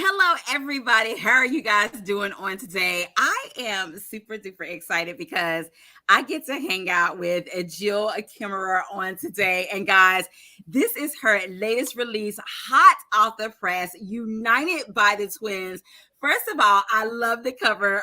Hello, everybody. How are you guys doing on today? I am super duper excited because I get to hang out with Jill Kemerer on today. And guys, this is her latest release, hot off the press, United by the Twins. First of all, I love the cover.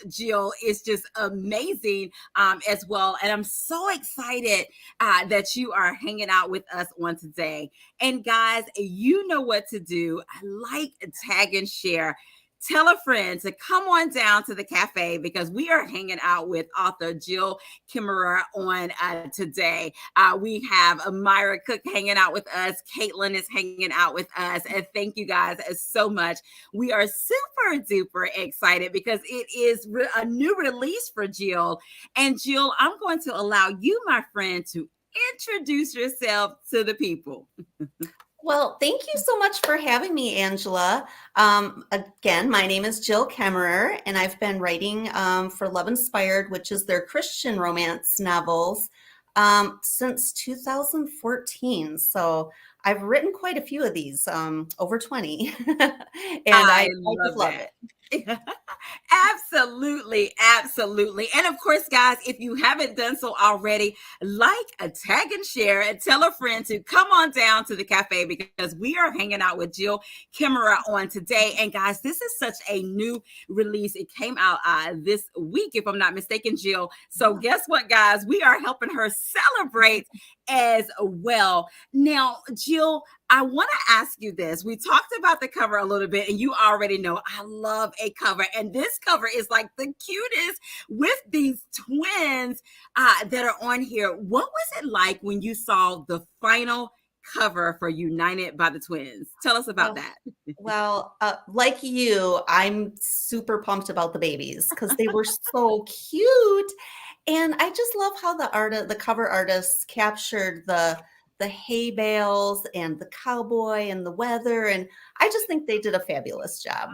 Jill is just amazing as well. And I'm so excited that you are hanging out with us on today. And guys, you know what to do. Like, tag, and share. Tell a friend to come on down to the cafe because we are hanging out with author Jill Kemerer on today. We have Myra Cook hanging out with us. Caitlin is hanging out with us. And thank you guys so much. We are super duper excited because it is a new release for Jill. And Jill, I'm going to allow you, my friend, to introduce yourself to the people. Well, thank you so much for having me, Angela. Again, my name is Jill Kemerer, and I've been writing for Love Inspired, which is their Christian romance novels, since 2014. So I've written quite a few of these, over 20, and I just love it. Absolutely, absolutely. And of course, guys, if you haven't done so already, tag, and share, and tell a friend to come on down to the cafe because we are hanging out with Jill Kemerer on today. And guys, this is such a new release. It came out this week, if I'm not mistaken, Jill. So guess what, guys? We are helping her celebrate as well. Now, Jill, I want to ask you this. We talked about the cover a little bit, and you already know I love a cover. And this cover is like the cutest with these twins that are on here. What was it like when you saw the final cover for United by the Twins? Tell us about that. Well, like you, I'm super pumped about the babies because they were so cute. And I just love how the cover artists captured the hay bales and the cowboy and the weather. And I just think they did a fabulous job.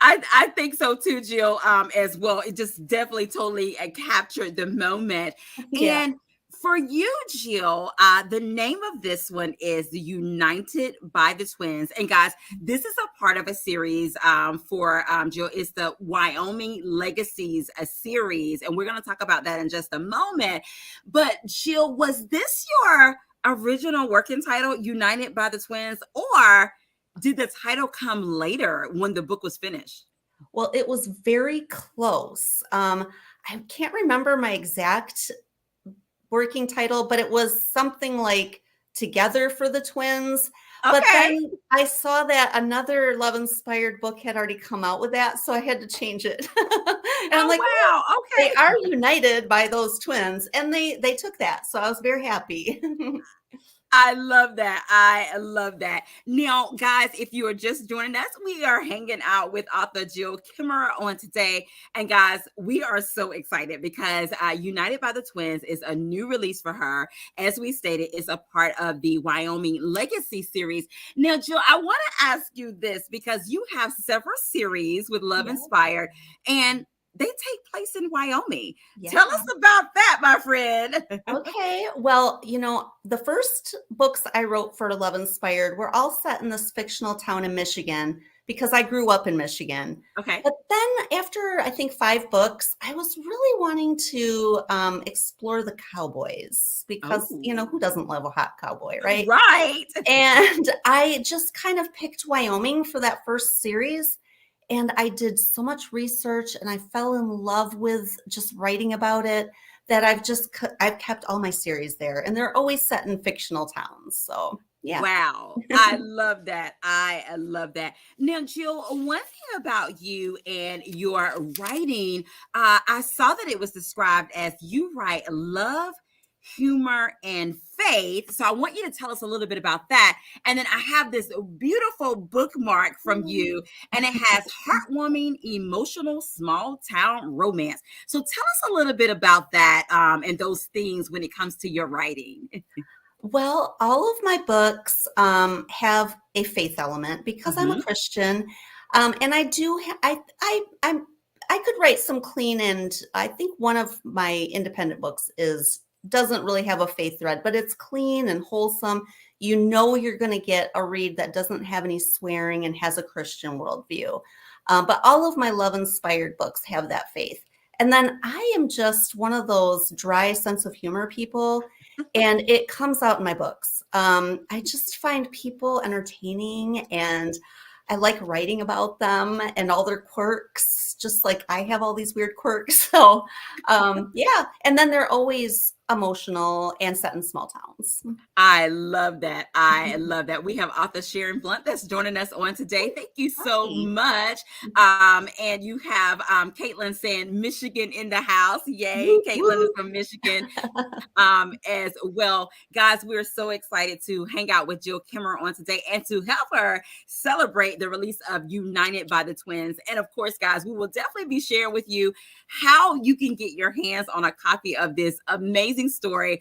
I think so too, Jill, as well. It just definitely totally captured the moment. Yeah. And for you, Jill, the name of this one is United by the Twins. And guys, this is a part of a series for Jill. It's the Wyoming Legacies series. And we're going to talk about that in just a moment. But Jill, was this your original working title, United by the Twins, or did the title come later when the book was finished? Well, it was very close. I can't remember my exact working title, but it was something like Together for the Twins. Okay. But then I saw that another Love Inspired book had already come out with that, so I had to change it. And I'm like, wow, okay. They are united by those twins, and they took that, so I was very happy. I love that. I love that. Now, guys, if you are just joining us, we are hanging out with author Jill Kemerer on today. And guys, we are so excited because United by the Twins is a new release for her. As we stated, it's a part of the Wyoming Legacy series. Now, Jill, I want to ask you this because you have several series with Love Inspired, and they take place in Wyoming. Yeah. Tell us about that, my friend. Okay. Well, the first books I wrote for Love Inspired were all set in this fictional town in Michigan because I grew up in Michigan. Okay. But then after, I think, 5 books, I was really wanting to explore the cowboys because, who doesn't love a hot cowboy, right? Right. And I just kind of picked Wyoming for that first series. And I did so much research and I fell in love with just writing about it that I've kept all my series there, and they're always set in fictional towns. So yeah. Wow. I love that. I love that. Now, Jill, one thing about you and your writing, I saw that it was described as you write love, humor, and faith. So I want you to tell us a little bit about that. And then I have this beautiful bookmark from you, and it has heartwarming, emotional, small town romance. So tell us a little bit about that and those things when it comes to your writing. Well, all of my books have a faith element because I'm a Christian, and I do. I could write some clean, and I think one of my independent books doesn't really have a faith thread, but it's clean and wholesome. you know you're going to get a read that doesn't have any swearing and has a Christian worldview. But all of my love-inspired books have that faith. And then I am just one of those dry sense of humor people, and it comes out in my books. I just find people entertaining, and I like writing about them and all their quirks, just like I have all these weird quirks. So, yeah. And then they're always emotional and set in small towns. I love that. I love that. We have author Sharon Blunt that's joining us on today. Thank you so Hi. much. And you have Caitlin saying Michigan in the house. Yay. Woo, Caitlin is woo. from Michigan as well. Guys, we're so excited to hang out with Jill Kemerer on today and to help her celebrate the release of United by the Twins. And of course, guys, we will definitely be sharing with you how you can get your hands on a copy of this amazing story.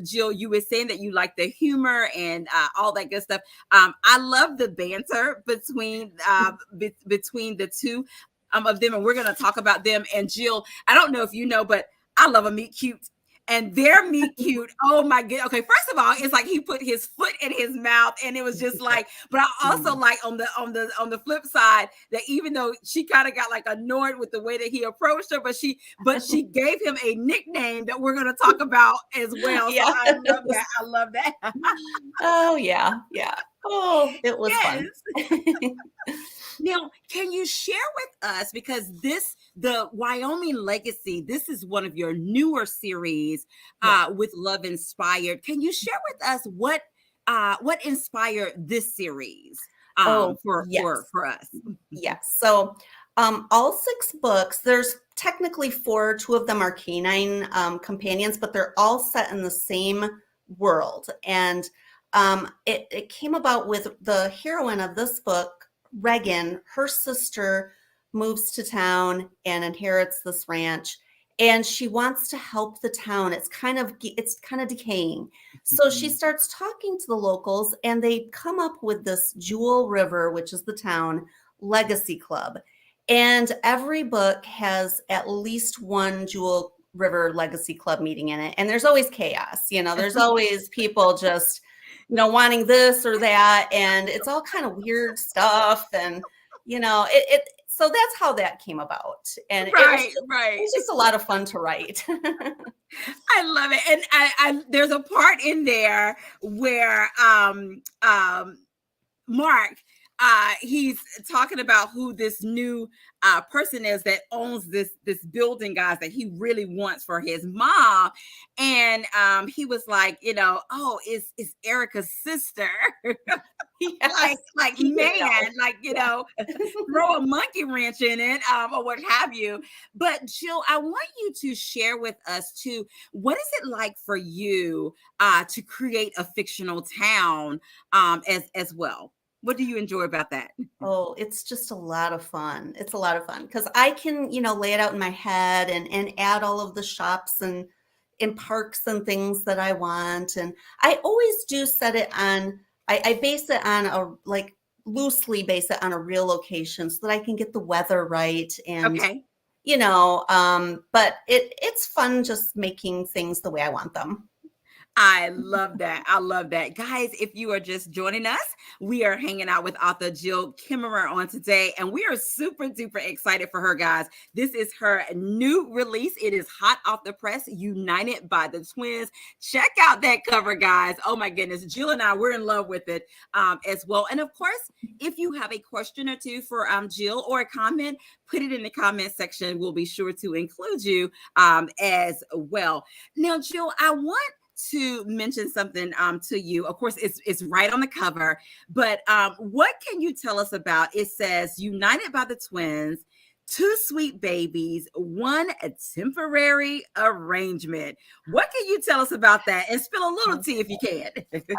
Jill, you were saying that you like the humor and all that good stuff. I love the banter between the two of them, and we're going to talk about them. And Jill, I don't know if you know, but I love a meet cute. And their meet cute. Oh my god. Okay, first of all, it's like he put his foot in his mouth, and it was just like. But I also like on the flip side that even though she kind of got like annoyed with the way that he approached her, but she gave him a nickname that we're going to talk about as well. So Yeah. I love that. I love that. Oh, yeah. Yeah. Oh, it was fun. Now, can you share with us, because the Wyoming Legacy, this is one of your newer series with Love Inspired. Can you share with us what inspired this series for us? Yes. So all 6 books, there's technically 4, 2 of them are canine companions, but they're all set in the same world. And it came about with the heroine of this book, Regan. Her sister moves to town and inherits this ranch, and she wants to help the town. It's kind of decaying. So she starts talking to the locals, and they come up with this Jewel River, which is the town legacy club. And every book has at least one Jewel River Legacy Club meeting in it. And there's always chaos. There's always people just wanting this or that, and it's all kind of weird stuff. And, so that's how that came about. And right. It was just a lot of fun to write. I love it. And I there's a part in there where Mark, he's talking about who this new person is that owns this building, guys, that he really wants for his mom. And he was like, oh, is Erica's sister. Yes. like man, like, throw a monkey wrench in it, or what have you. But Jill, I want you to share with us too, what is it like for you to create a fictional town as well? What do you enjoy about that? Oh, it's just a lot of fun. It's a lot of fun because I can, lay it out in my head and add all of the shops and in parks and things that I want. And I always do set it on, I base it on loosely base it on a real location so that I can get the weather right. And, Okay. But it's fun just making things the way I want them. I love that. I love that. Guys, if you are just joining us, we are hanging out with author Jill Kemerer on today, and we are super duper excited for her, guys. This is her new release. It is hot off the press, United by the Twins. Check out that cover, guys. Oh my goodness. Jill and I, we're in love with it as well. And of course, if you have a question or two for Jill or a comment, put it in the comment section. We'll be sure to include you as well. Now, Jill, I want to mention something to you. Of course, it's right on the cover, but what can you tell us about? It says United by the Twins, 2 sweet babies, 1 temporary arrangement. What can you tell us about that? And spill a little tea if you can.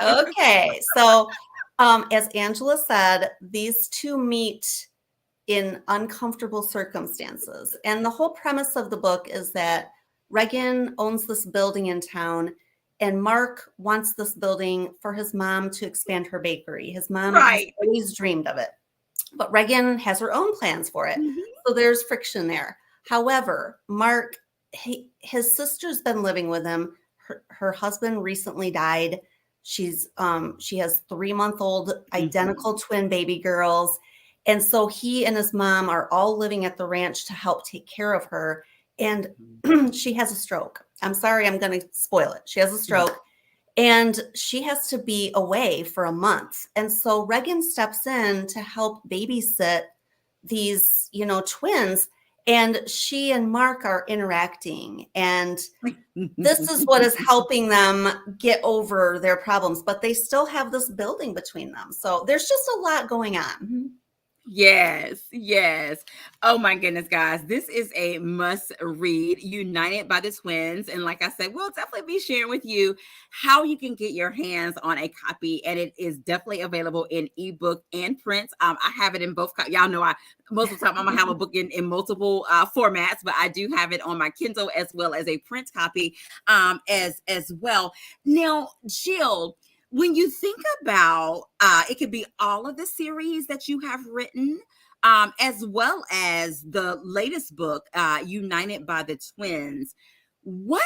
Okay, so as Angela said, these 2 meet in uncomfortable circumstances, and the whole premise of the book is that Regan owns this building in town. And Mark wants this building for his mom to expand her bakery. His mom has always dreamed of it. But Regan has her own plans for it. Mm-hmm. So there's friction there. However, Mark, his sister's been living with him. Her husband recently died. She has 3-month-old Mhm. identical twin baby girls. And so he and his mom are all living at the ranch to help take care of her. And Mhm. she has a stroke. I'm sorry, I'm going to spoil it. She has a Mhm. stroke and she has to be away for a month. And so Regan steps in to help babysit these, twins. And she and Mark are interacting. And this is what is helping them get over their problems, but they still have this building between them. So there's just a lot going on. Yes, yes. Oh my goodness, guys. This is a must read, United by the Twins. And like I said, we'll definitely be sharing with you how you can get your hands on a copy. And it is definitely available in ebook and print. I have it in both. Y'all know most of the time I'm gonna have a book in multiple formats, but I do have it on my Kindle as well as a print copy as well. Now, Jill, when you think about it could be all of the series that you have written, as well as the latest book, United by the Twins. What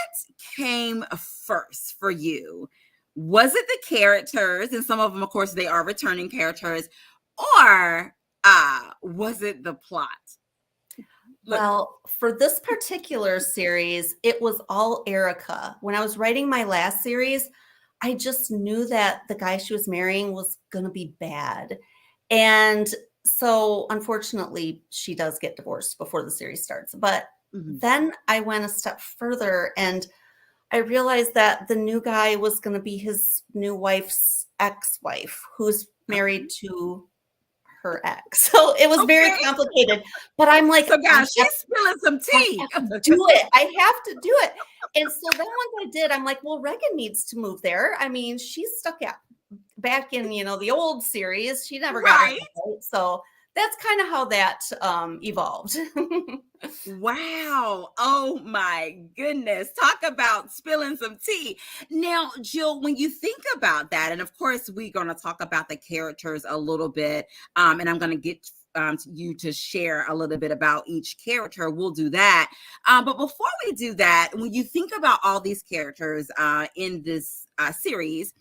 came first for you? Was it the characters, and some of them, of course, they are returning characters, or was it the plot? Look. Well, for this particular series, it was all Erica. When I was writing my last series, I just knew that the guy she was marrying was going to be bad. And so, unfortunately, she does get divorced before the series starts. But Mhm. then I went a step further and I realized that the new guy was going to be his new wife's ex-wife, who's married Okay. to her ex. So it was very Okay. complicated. But I'm like, So, guys, she's spilling some I tea. have to do it. I have to do it. And so then once I did, I'm like, well, Regan needs to move there. I mean, she's stuck at back in, the old series. She never got Right. out. So that's kind of how that evolved. Wow. Oh my goodness. Talk about spilling some tea. Now, Jill, when you think about that, and of course, we're going to talk about the characters a little bit, and I'm going to get you to share a little bit about each character. We'll do that. But before we do that, when you think about all these characters in this series,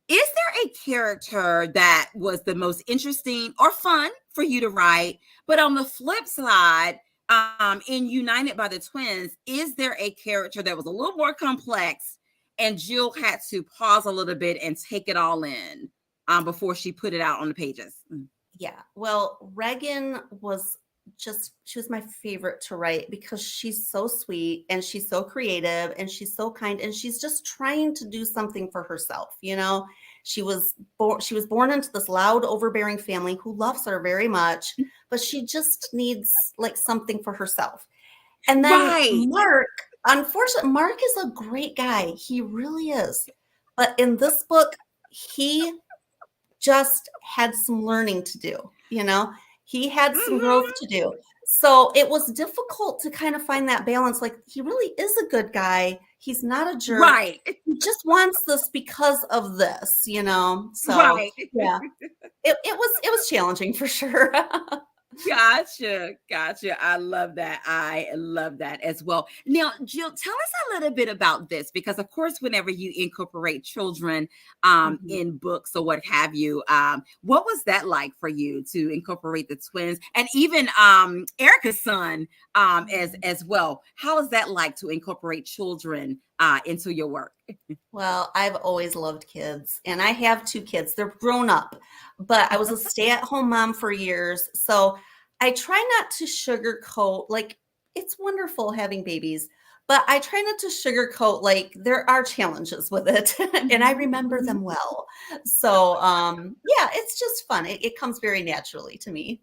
is there a character that was the most interesting or fun for you to write? But on the flip side, in United by the Twins, is there a character that was a little more complex and Jill had to pause a little bit and take it all in before she put it out on the pages? Yeah. Well, Regan was she was my favorite to write because she's so sweet and she's so creative and she's so kind and she's just trying to do something for herself. She was born into this loud, overbearing family who loves her very much, but she just needs like something for herself. And then Right. Mark, unfortunately, Mark is a great guy. He really is. But in this book, he just had some learning to do. He had some growth Mhm. to do. So it was difficult to kind of find that balance. Like, he really is a good guy. He's not a jerk. Right. He just wants this because of this. So Right. yeah, it was challenging for sure. Gotcha. Gotcha. I love that. I love that as well. Now, Jill, tell us a little bit about this because, of course, whenever you incorporate children Mhm. in books or what have you, what was that like for you to incorporate the twins and even Erica's son as well? How is that like to incorporate children into your work? Well, I've always loved kids, and I have 2 kids. They're grown up, but I was a stay-at-home mom for years, so I try not to sugarcoat like, it's wonderful having babies, but I try not to sugarcoat, like, there are challenges with it, and I Mhm, remember mhm. them well. So, yeah, it's just fun. It comes very naturally to me.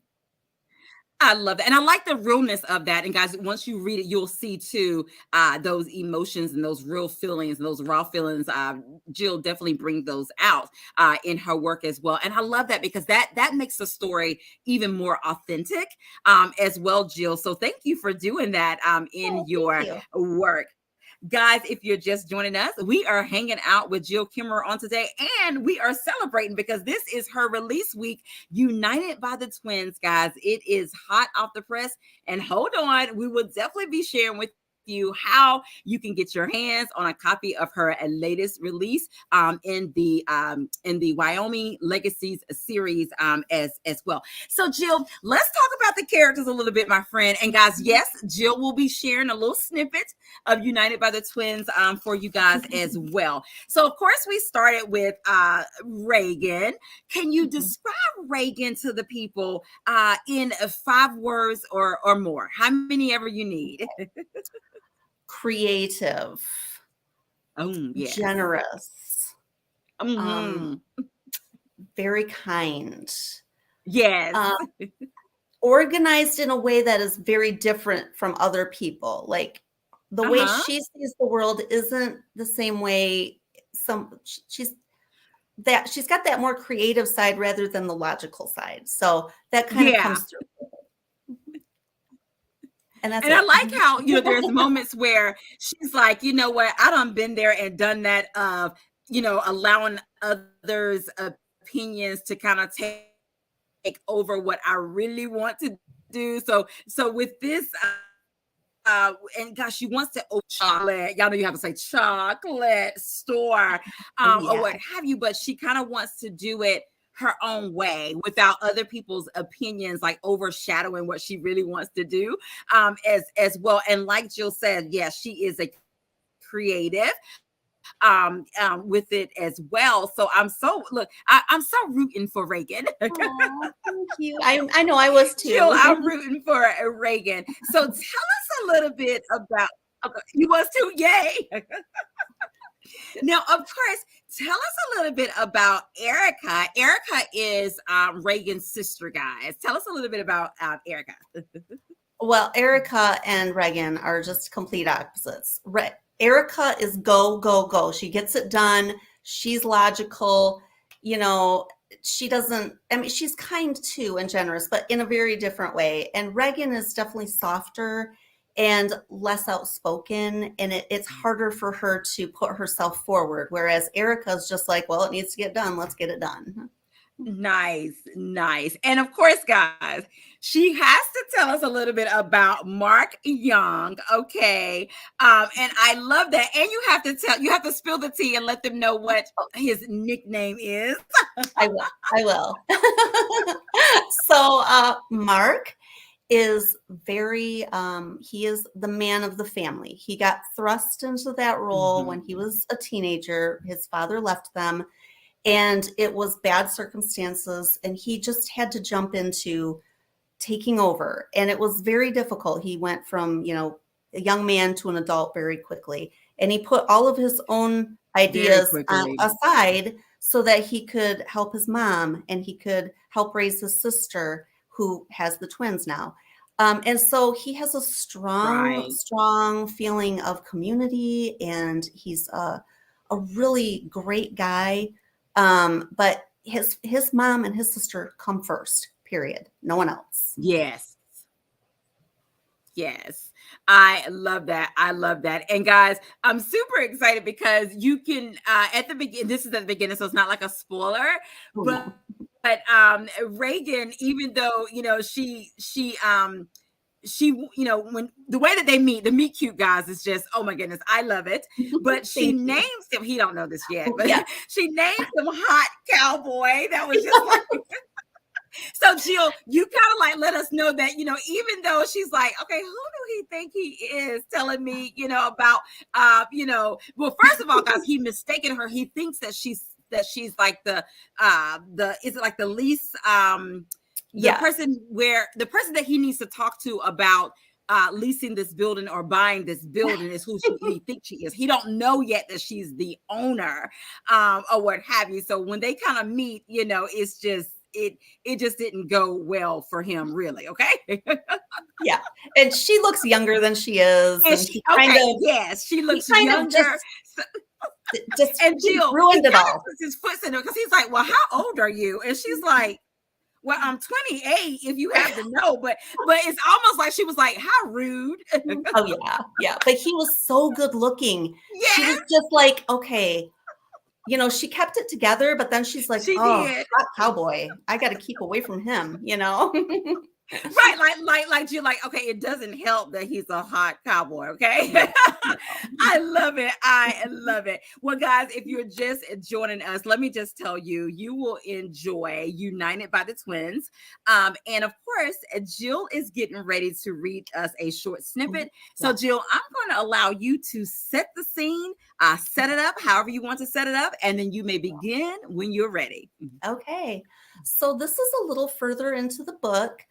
I love that. And I like the realness of that. And guys, once you read it, you'll see too those emotions and those real feelings and those raw feelings. Jill definitely brings those out in her work as well. And I love that because that makes the story even more authentic as well, Jill. So thank you for doing that in Oh, thank your you. work. Guys, if you're just joining us, we are hanging out with Jill Kimmerer on today, and we are celebrating because this is her release week, United by the Twins, guys. It is hot off the press, and hold on, we will definitely be sharing with you how you can get your hands on a copy of her latest release in the Wyoming Legacies series as well. So Jill, let's talk about the characters a little bit, my friend. And guys, yes, Jill will be sharing a little snippet of United by the Twins for you guys as well. So of course we started with Reagan. Can you describe Reagan to the people in 5 words or more? How many ever you need? Creative, Oh, yes. generous, Mm-hmm. very kind, Yes. um, organized in a way that is very different from other people. Like the way Uh-huh. she sees the world isn't the same way she's got that more creative side rather than the logical side. So that kind of Yeah. comes through. And that's And I it. like how, there's moments where she's like, you know what, I done been there and done that of, allowing others' opinions to kind of take over what I really want to do. So with this, and gosh, she wants to open chocolate. Y'all know you have to say chocolate store, Oh, or yeah. what have you, but she kind of wants to do it her own way without other people's opinions like overshadowing what she really wants to do as well. And like Jill said, yes, she is a creative with it as well. So I'm so rooting for Reagan. Oh, thank you. I know I was Jill, too. I'm rooting for Reagan. So tell us a little bit about. Okay, you was too, yay! Now, of course, tell us a little bit about Erica. Erica is Reagan's sister, guys. Tell us a little bit about Erica. Well, Erica and Reagan are just complete opposites. Erica is go, go, go. She gets it done. She's logical. You know, she doesn't, I mean, she's kind too and generous, but in a very different way. And Reagan is definitely softer and less outspoken. And it's harder for her to put herself forward. Whereas Erica's just like, well, it needs to get done. Let's get it done. Nice, nice. And of course, guys, she has to tell us a little bit about Mark Young. Okay. And I love that. And you have to spill the tea and let them know what his nickname is. I will. I will. So Mark is he is the man of the family. He got thrust into that role when he was a teenager. His father left them and it was bad circumstances and he just had to jump into taking over. And it was very difficult. He went from, a young man to an adult very quickly. And he put all of his own Very ideas quickly. aside so that he could help his mom and he could help raise his sister who has the twins now. And so he has a strong, Right. strong feeling of community and he's a really great guy. But his mom and his sister come first, period. No one else. Yes. Yes. I love that. I love that. And guys, I'm super excited because you can at the beginning, this is at the beginning, so it's not like a spoiler, Oh, but no. Reagan, even though, when the way that they meet, the meet cute guys is just, oh my goodness, I love it. But she Thank you. names him, he don't know this yet, but Yeah. she names him Hot Cowboy. That was just like so Jill, you kind of like let us know that, even though she's like, okay, who do he think he is telling me, about, well, first of all, guys, he mistaken her. He thinks that she's like is it like the lease, the person that he needs to talk to about leasing this building or buying this building is who he thinks she is. He don't know yet that she's the owner, or what have you. So when they kind of meet, it's just, it just didn't go well for him, really. Okay. Yeah. And she looks younger than she is. And She looks younger. Just And he Jill, he ruined it kind of all. puts his foot in her because he's like, well, how old are you? And she's like, well, I'm 28 if you have to know, but it's almost like she was like, how rude. Oh yeah. Yeah. But he was so good looking. She Yes, was just like, okay. She kept it together, but then she's like, she oh, did. hot cowboy. I got to keep away from him. Right, like you're like, okay, it doesn't help that he's a hot cowboy, okay? No, no. I love it. I love it. Well, guys, if you're just joining us, let me just tell you, you will enjoy United by the Twins. And of course, Jill is getting ready to read us a short snippet. So, Yes. Jill, I'm going to allow you to set the scene, set it up however you want to set it up, and then you may begin when you're ready. Okay. So this is a little further into the book.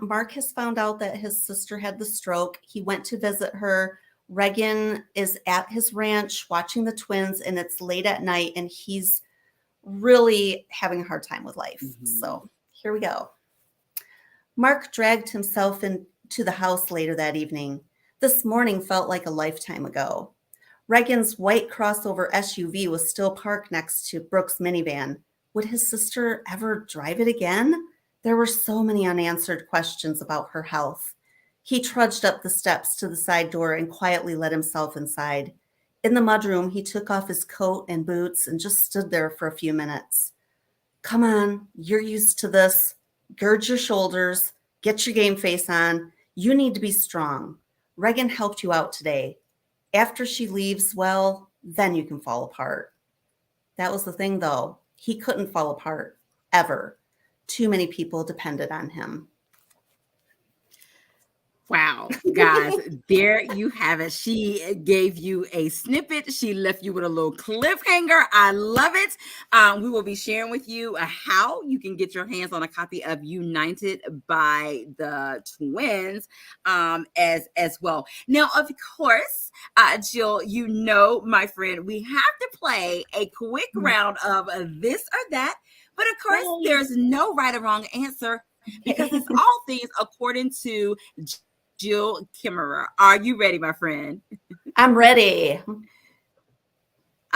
Mark has found out that his sister had the stroke. He went to visit her. Regan is at his ranch watching the twins, and it's late at night, and he's really having a hard time with life. So here we go. Mark dragged himself into the house later that evening. This morning felt like a lifetime ago. Regan's white crossover SUV was still parked next to Brooke's minivan. Would his sister ever drive it again? There were so many unanswered questions about her health. He trudged up the steps to the side door and quietly let himself inside. In the mudroom, he took off his coat and boots and just stood there for a few minutes. Come on, you're used to this. Gird your shoulders, get your game face on. You need to be strong. Regan helped you out today. After she leaves, well, then you can fall apart. That was the thing, though. He couldn't fall apart, ever. Too many people depended on him. Wow, guys, there you have it. She gave you a snippet. She left you with a little cliffhanger. I love it. We will be sharing with you how you can get your hands on a copy of United by the Twins as well. Now, of course, Jill, you know, my friend, we have to play a quick round of this or that. But of course, there's no right or wrong answer because it's all things according to Jill Kemerer. Are you ready, my friend? I'm ready.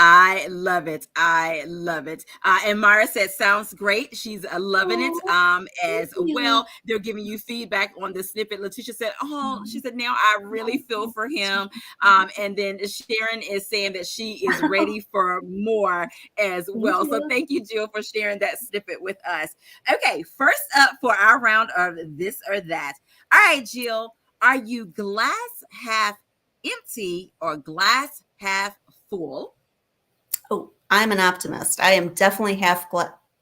I love it. I love it. And Mara said, sounds great. She's loving it as well. They're giving you feedback on the snippet. Letitia said, oh, she said, now I really feel for him. And then Sharon is saying that she is ready for more as well. So thank you, Jill, for sharing that snippet with us. Okay, first up for our round of this or that. All right, Jill, are you glass half empty or glass half full? Oh, I'm an optimist. I am definitely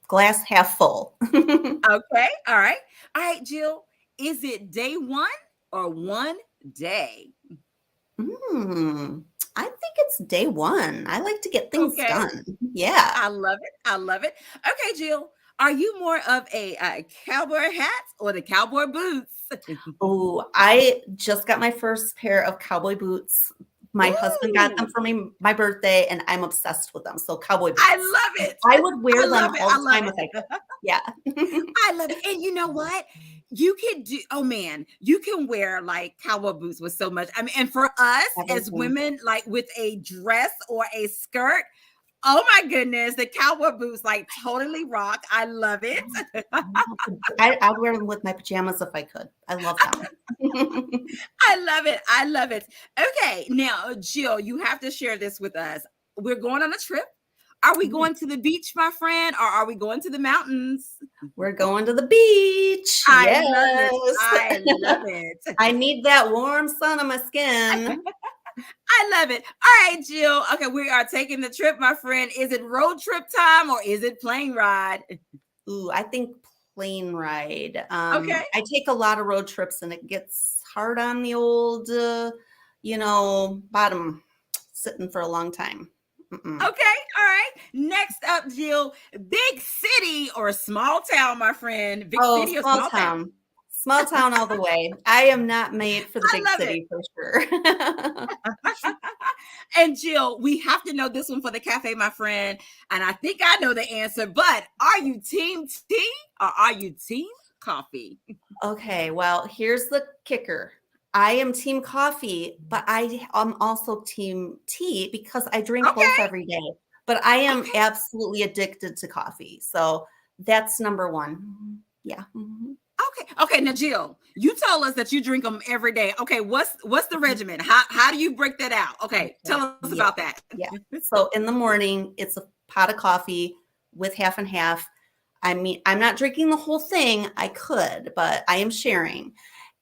glass half full. Okay. All right. All right, Jill. Is it day one or one day? I think it's day one. I like to get things done. Yeah. I love it. I love it. Okay, Jill. Are you more of a cowboy hat or the cowboy boots? Oh, I just got my first pair of cowboy boots. My husband got them for me my birthday, and I'm obsessed with them. So cowboy boots. I love it. I would wear them all the time if I could. Yeah. I love it. And you know what? You can do, oh man, you can wear like cowboy boots with so much. I mean, and for us as women, like with a dress or a skirt, oh my goodness, the cowboy boots like totally rock. I love it. I'd wear them with my pajamas if I could. I love them. I love it. I love it. Okay, now Jill, you have to share this with us. We're going on a trip. Are we going to the beach, my friend, or are we going to the mountains? We're going to the beach. I love it. I love it. I need that warm sun on my skin. I love it. All right, Jill. Okay, we are taking the trip, my friend. Is it road trip time or is it plane ride? Ooh, I think plane ride. Okay. I take a lot of road trips and it gets hard on the old, bottom, sitting for a long time. Okay. All right. Next up, Jill, big city or small town, my friend? Big city or small town? Small town all the way. I am not made for the big city for sure. And Jill, we have to know this one for the cafe, my friend. And I think I know the answer, but are you team tea or are you team coffee? Okay, well, here's the kicker. I am team coffee, but I am also team tea because I drink both every day. But I am absolutely addicted to coffee. So that's number one. Yeah. Mm-hmm. Okay. Now, Jill, you told us that you drink them every day. Okay. What's the regimen? How do you break that out? Okay. Tell us about that. Yeah. So in the morning, it's a pot of coffee with half and half. I mean, I'm not drinking the whole thing. I could, but I am sharing.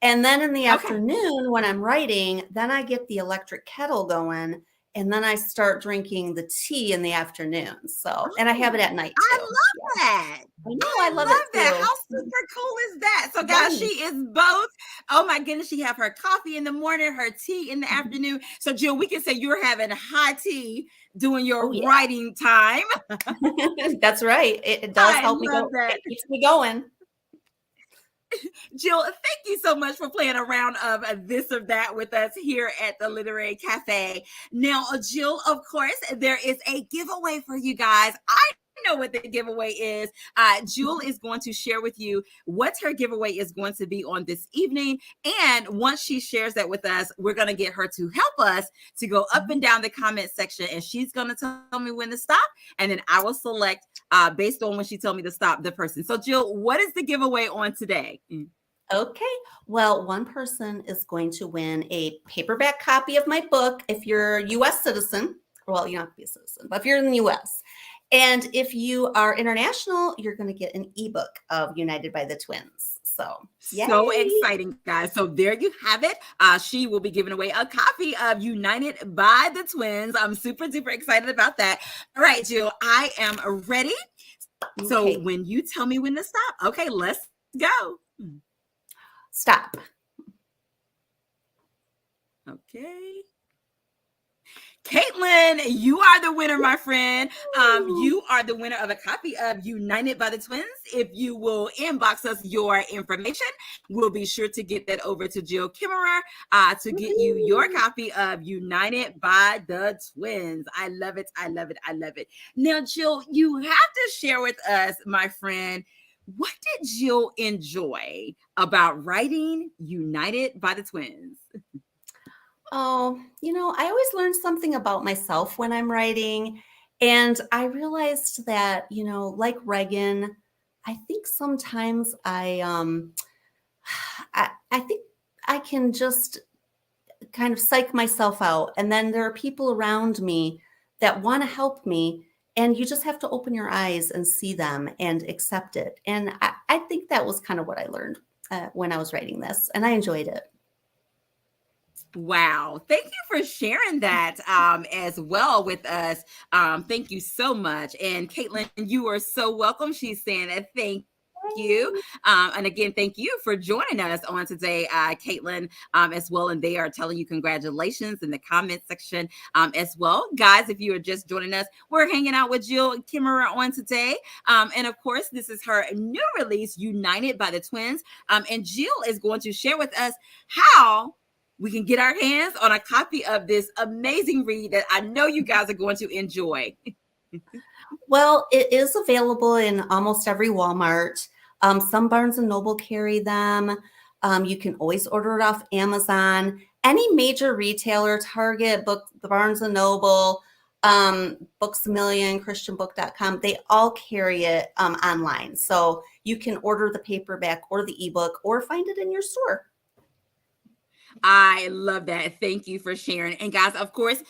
And then in the Okay. afternoon, when I'm writing, then I get the electric kettle going, and then I start drinking the tea in the afternoon. So, and I have it Oh, at night I too. love Yeah. that. I know. I I love it love that. too. How super cool is that? So, guys, Right. she is both. Oh my goodness, she have her coffee in the morning, her tea in the Mhm. afternoon. So, Jill, we can say you're having high tea during your Oh, yeah. writing time. That's right. It does I help me love go. that. It keeps me going. Jill, thank you so much for playing a round of this or that with us here at the Literary Cafe. Now, Jill, of course, there is a giveaway for you guys. I know what the giveaway is. Jewel is going to share with you what her giveaway is going to be on this evening. And once she shares that with us, we're going to get her to help us to go up and down the comment section. And she's going to tell me when to stop. And then I will select based on when she told me to stop the person. So, Jill, what is the giveaway on today? Okay. Well, one person is going to win a paperback copy of my book if you're a US citizen. Well, you don't have to be a citizen, but if you're in the US. And if you are international, you're going to get an ebook of United by the Twins. So, So yay. exciting, guys. So there you have it. She will be giving away a copy of United by the Twins. I'm super duper excited about that. All right, Jill, I am ready. So Okay. when you tell me when to stop, okay, let's go. Stop. Okay. Caitlin, you are the winner, my friend. You are the winner of a copy of United by the Twins. If you will inbox us your information, we'll be sure to get that over to Jill Kemerer to get you your copy of United by the Twins. I love it. I love it. I love it. Now, Jill, you have to share with us, my friend, what did Jill enjoy about writing United by the Twins? Oh, I always learn something about myself when I'm writing. And I realized that, like Reagan, I think sometimes I think I can just kind of psych myself out. And then there are people around me that want to help me. And you just have to open your eyes and see them and accept it. And I think that was kind of what I learned when I was writing this. And I enjoyed it. Wow. Thank you for sharing that as well with us. Thank you so much. And Caitlin, you are so welcome. She's saying thank you. And again, thank you for joining us on today, Caitlin, as well. And they are telling you congratulations in the comment section as well. Guys, if you are just joining us, we're hanging out with Jill Kimmerer on today. And of course, this is her new release, United by the Twins. And Jill is going to share with us how we can get our hands on a copy of this amazing read that I know you guys are going to enjoy. Well, it is available in almost every Walmart. Some Barnes and Noble carry them. You can always order it off Amazon. Any major retailer, Target, Barnes and Noble, Books a Million, ChristianBook.com, they all carry it online. So you can order the paperback or the ebook or find it in your store. I love that. Thank you for sharing. And guys, of course,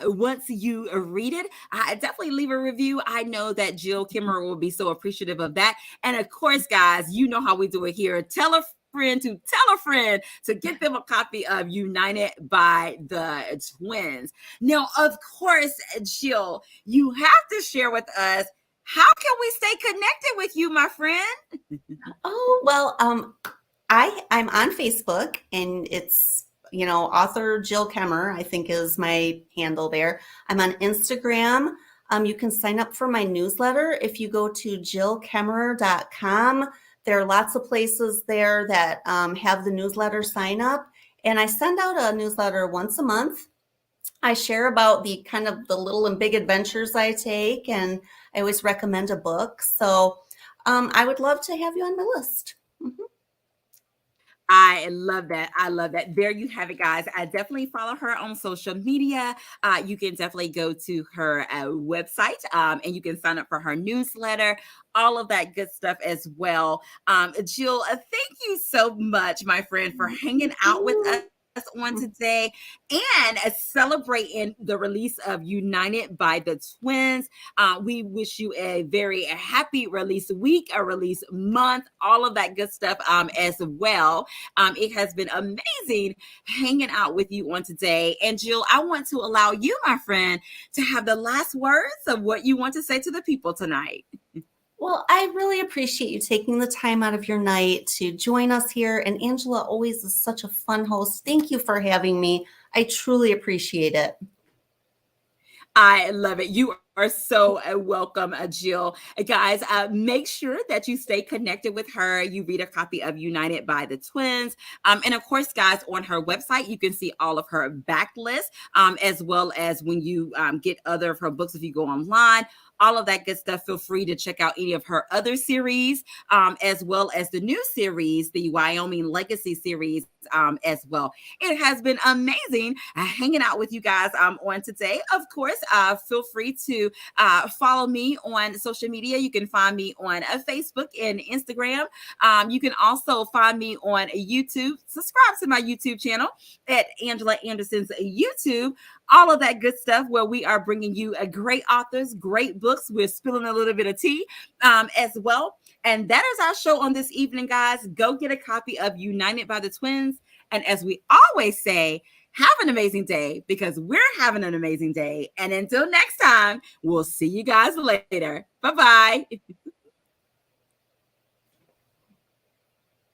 once you read it, definitely leave a review. I know that Jill Kimmer will be so appreciative of that. And of course, guys, you know how we do it here. Tell a friend to tell a friend to get them a copy of United by the Twins. Now, of course, Jill, you have to share with us, how can we stay connected with you, my friend? Oh, well, I'm on Facebook, and it's author Jill Kemmer, I think, is my handle there. I'm on Instagram. You can sign up for my newsletter if you go to jillkemerer.com. There are lots of places there that have the newsletter sign up, and I send out a newsletter once a month. I share about the kind of the little and big adventures I take, and I always recommend a book. So I would love to have you on my list. Mhm. I love that. I love that. There you have it, guys. I definitely follow her on social media. You can definitely go to her website and you can sign up for her newsletter, all of that good stuff as well. Jill, thank you so much, my friend, for hanging Thank out with us you. on today and celebrating the release of United by the Twins. We wish you a very happy release week, a release month, all of that good stuff as well. It has been amazing hanging out with you on today. And Jill, I want to allow you, my friend, to have the last words of what you want to say to the people tonight. Well, I really appreciate you taking the time out of your night to join us here. And Angela always is such a fun host. Thank you for having me. I truly appreciate it. I love it. You are so welcome, Jill. Guys, make sure that you stay connected with her. You read a copy of United by the Twins. And of course, guys, on her website, you can see all of her backlist, as well as when you get other of her books if you go online. All of that good stuff. Feel free to check out any of her other series, as well as the new series, the Wyoming Legacy series, as well. It has been amazing hanging out with you guys on today. Of course, feel free to follow me on social media. You can find me on Facebook and Instagram. You can also find me on YouTube. Subscribe to my YouTube channel at Angela Anderson's YouTube. All of that good stuff where we are bringing you great authors, great books. We're spilling a little bit of tea as well. And that is our show on this evening, guys. Go get a copy of United by the Twins. And as we always say, have an amazing day because we're having an amazing day. And until next time, we'll see you guys later. Bye-bye.